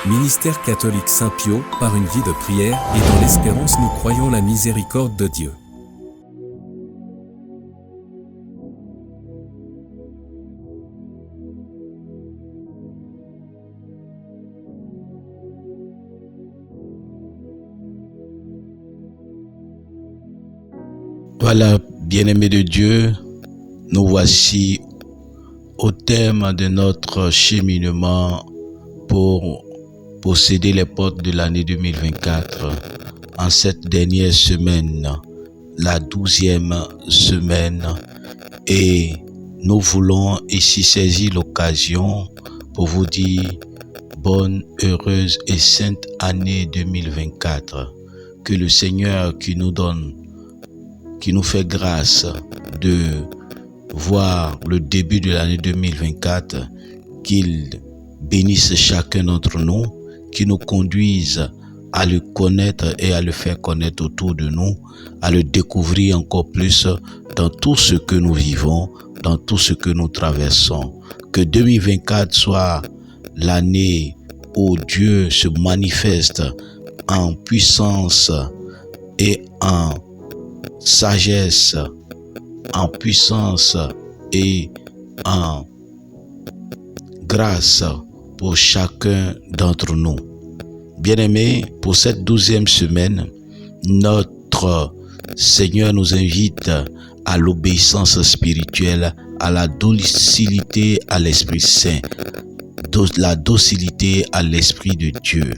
Ministère catholique Saint-Pio, par une vie de prière et dans l'espérance nous croyons la miséricorde de Dieu. Voilà, bien-aimés de Dieu, nous voici au terme de notre cheminement pour posséder les portes de l'année 2024. En cette dernière semaine, la 12e semaine, et nous voulons ici saisir l'occasion pour vous dire bonne, heureuse et sainte année 2024. Que le Seigneur qui nous fait grâce de voir le début de l'année 2024, qu'il bénisse chacun d'entre nous, qu'il nous conduise à le connaître et à le faire connaître autour de nous, à le découvrir encore plus dans tout ce que nous vivons, dans tout ce que nous traversons. Que 2024 soit l'année où Dieu se manifeste en puissance et en sagesse, en puissance et en grâce pour chacun d'entre nous. Bien-aimés, pour cette 12e semaine, notre Seigneur nous invite à l'obéissance spirituelle, à la docilité à l'Esprit Saint, la docilité à l'Esprit de Dieu.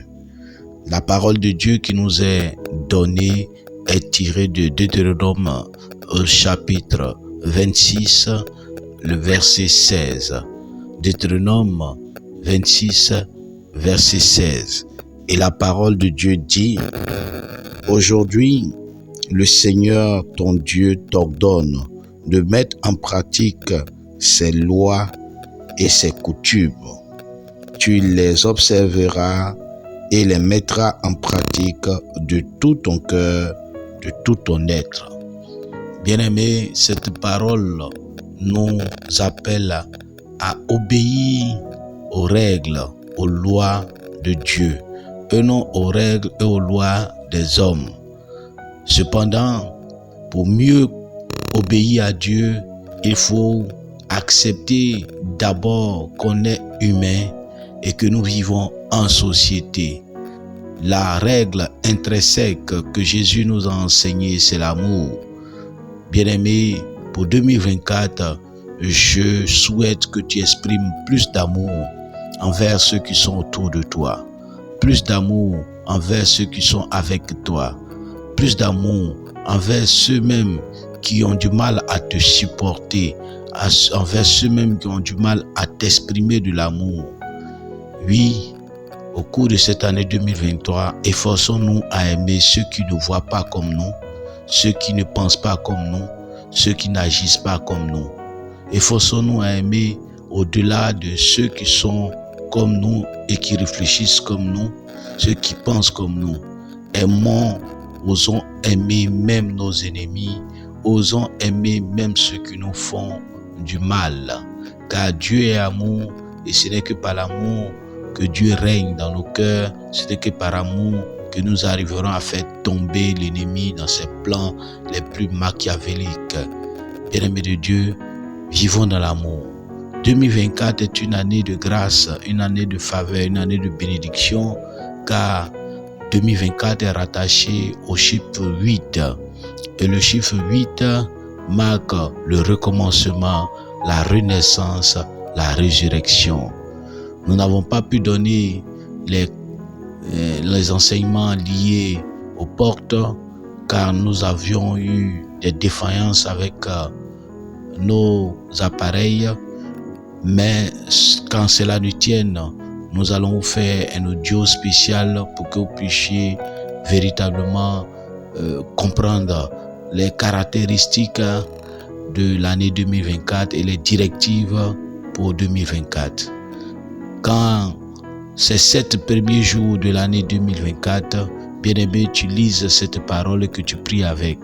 La parole de Dieu qui nous est donnée est tirée de Deutéronome au chapitre 26, le verset 16. Deutéronome 26, verset 16. Et la parole de Dieu dit: aujourd'hui, le Seigneur ton Dieu t'ordonne de mettre en pratique ses lois et ses coutumes. Tu les observeras et les mettras en pratique de tout ton cœur, de tout ton être. Bien-aimés, cette parole nous appelle à obéir aux règles, aux lois de Dieu, et non aux règles et aux lois des hommes. Cependant, pour mieux obéir à Dieu, il faut accepter d'abord qu'on est humain et que nous vivons en société. La règle intrinsèque que Jésus nous a enseignée, c'est l'amour. Bien-aimé, pour 2024, je souhaite que tu exprimes plus d'amour envers ceux qui sont autour de toi, plus d'amour envers ceux qui sont avec toi, plus d'amour envers ceux-mêmes qui ont du mal à te supporter, envers ceux-mêmes qui ont du mal à t'exprimer de l'amour. Oui, au cours de cette année 2023, efforçons-nous à aimer ceux qui ne voient pas comme nous, ceux qui ne pensent pas comme nous, ceux qui n'agissent pas comme nous. Efforçons-nous à aimer au-delà de ceux qui sont comme nous et qui réfléchissent comme nous, ceux qui pensent comme nous. Aimons, osons aimer même nos ennemis, osons aimer même ceux qui nous font du mal. Car Dieu est amour et ce n'est que par l'amour que Dieu règne dans nos cœurs, ce n'est que par amour que nous arriverons à faire tomber l'ennemi dans ses plans les plus machiavéliques. Bien-aimés de Dieu, vivons dans l'amour. 2024 est une année de grâce, une année de faveur, une année de bénédiction, car 2024 est rattaché au chiffre 8. Et le chiffre 8 marque le recommencement, la renaissance, la résurrection. Nous n'avons pas pu donner les enseignements liés aux portes car nous avions eu des défaillances avec nos appareils, mais quand cela nous tienne, nous allons vous faire un audio spécial pour que vous puissiez véritablement comprendre les caractéristiques de l'année 2024 et les directives pour 2024. Quand ces 7 premiers jours de l'année 2024, bien-aimé, tu lises cette parole et que tu pries avec.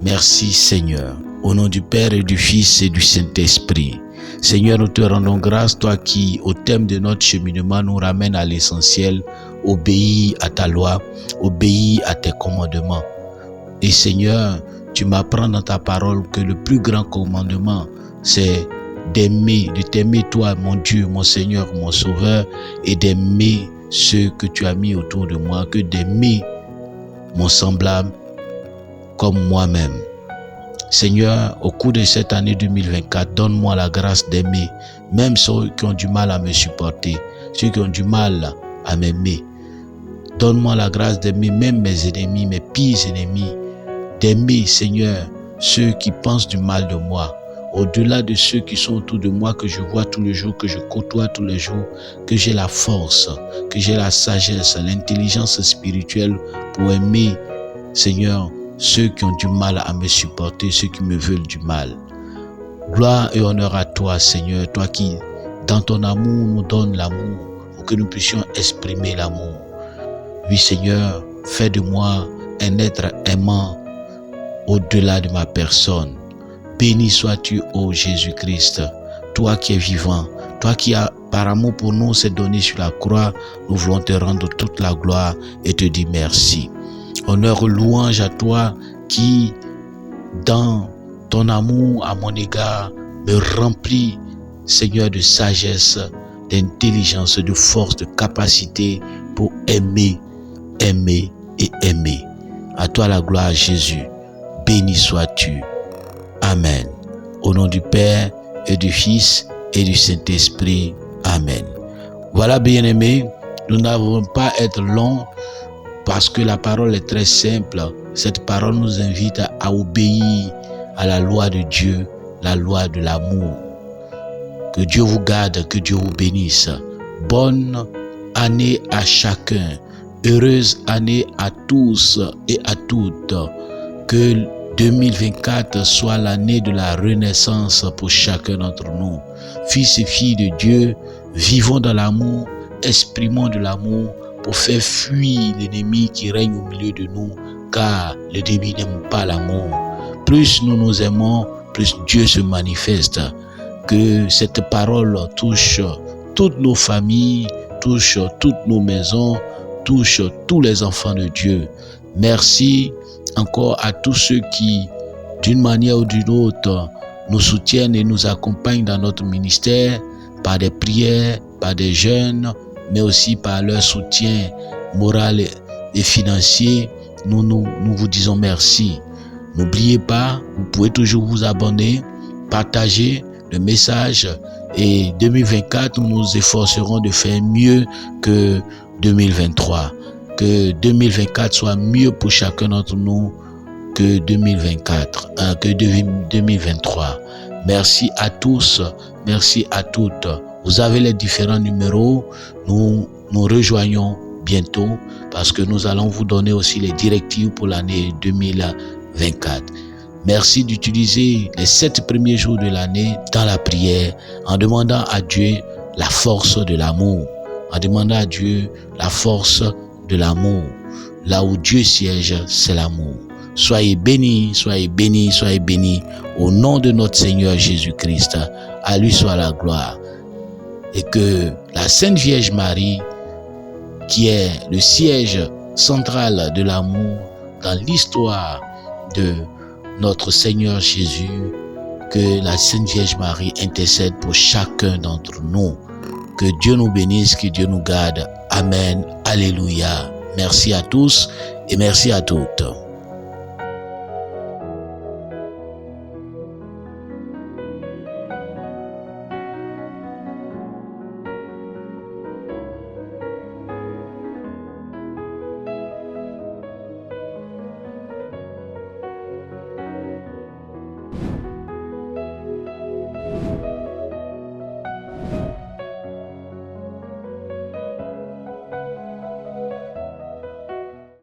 Merci Seigneur. Au nom du Père et du Fils et du Saint-Esprit. Seigneur, nous te rendons grâce, toi qui, au thème de notre cheminement, nous ramène à l'essentiel, obéis à ta loi, obéis à tes commandements. Et Seigneur, tu m'apprends dans ta parole que le plus grand commandement, c'est d'aimer, de t'aimer toi, mon Dieu, mon Seigneur, mon Sauveur, et d'aimer ceux que tu as mis autour de moi, que d'aimer mon semblable comme moi-même. Seigneur, au cours de cette année 2024, donne-moi la grâce d'aimer, même ceux qui ont du mal à me supporter, ceux qui ont du mal à m'aimer. Donne-moi la grâce d'aimer même mes ennemis, mes pires ennemis, d'aimer, Seigneur, ceux qui pensent du mal de moi, au-delà de ceux qui sont autour de moi, que je vois tous les jours, que je côtoie tous les jours, que j'ai la force, que j'ai la sagesse, l'intelligence spirituelle pour aimer, Seigneur, ceux qui ont du mal à me supporter, ceux qui me veulent du mal. Gloire et honneur à toi, Seigneur, toi qui, dans ton amour, nous donnes l'amour, pour que nous puissions exprimer l'amour. Oui, Seigneur, fais de moi un être aimant au-delà de ma personne. Béni sois-tu, ô Jésus-Christ, toi qui es vivant, toi qui as, par amour pour nous, s'est donné sur la croix. Nous voulons te rendre toute la gloire et te dire merci. Honneur, louange à toi qui, dans ton amour à mon égard, me remplit, Seigneur, de sagesse, d'intelligence, de force, de capacité pour aimer, aimer et aimer. À toi la gloire, Jésus. Béni sois-tu. Amen. Au nom du Père et du Fils et du Saint-Esprit. Amen. Voilà, bien-aimés, nous n'avons pas à être longs parce que la parole est très simple. Cette parole nous invite à obéir à la loi de Dieu, la loi de l'amour. Que Dieu vous garde, que Dieu vous bénisse. Bonne année à chacun. Heureuse année à tous et à toutes. Que 2024 soit l'année de la renaissance pour chacun d'entre nous. Fils et filles de Dieu, vivons dans l'amour, exprimons de l'amour pour faire fuir l'ennemi qui règne au milieu de nous, car l'ennemi n'aime pas l'amour. Plus nous nous aimons, plus Dieu se manifeste. Que cette parole touche toutes nos familles, touche toutes nos maisons, touche tous les enfants de Dieu. Merci encore à tous ceux qui, d'une manière ou d'une autre, nous soutiennent et nous accompagnent dans notre ministère par des prières, par des jeûnes, mais aussi par leur soutien moral et financier. Nous vous disons merci. N'oubliez pas, vous pouvez toujours vous abonner, partager le message, et 2024, nous nous efforcerons de faire mieux que 2023. Que 2024 soit mieux pour chacun d'entre nous que 2024, que 2023. Merci à tous, merci à toutes. Vous avez les différents numéros. Nous rejoignons bientôt parce que nous allons vous donner aussi les directives pour l'année 2024. Merci d'utiliser les 7 premiers jours de l'année dans la prière en demandant à Dieu la force de l'amour. En demandant à Dieu la force de l'amour. Là où Dieu siège, c'est l'amour. Soyez bénis, soyez bénis, soyez bénis au nom de notre Seigneur Jésus-Christ. À lui soit la gloire. Et que la Sainte Vierge Marie, qui est le siège central de l'amour dans l'histoire de notre Seigneur Jésus, que la Sainte Vierge Marie intercède pour chacun d'entre nous. Que Dieu nous bénisse, que Dieu nous garde. Amen. Alléluia. Merci à tous et merci à toutes.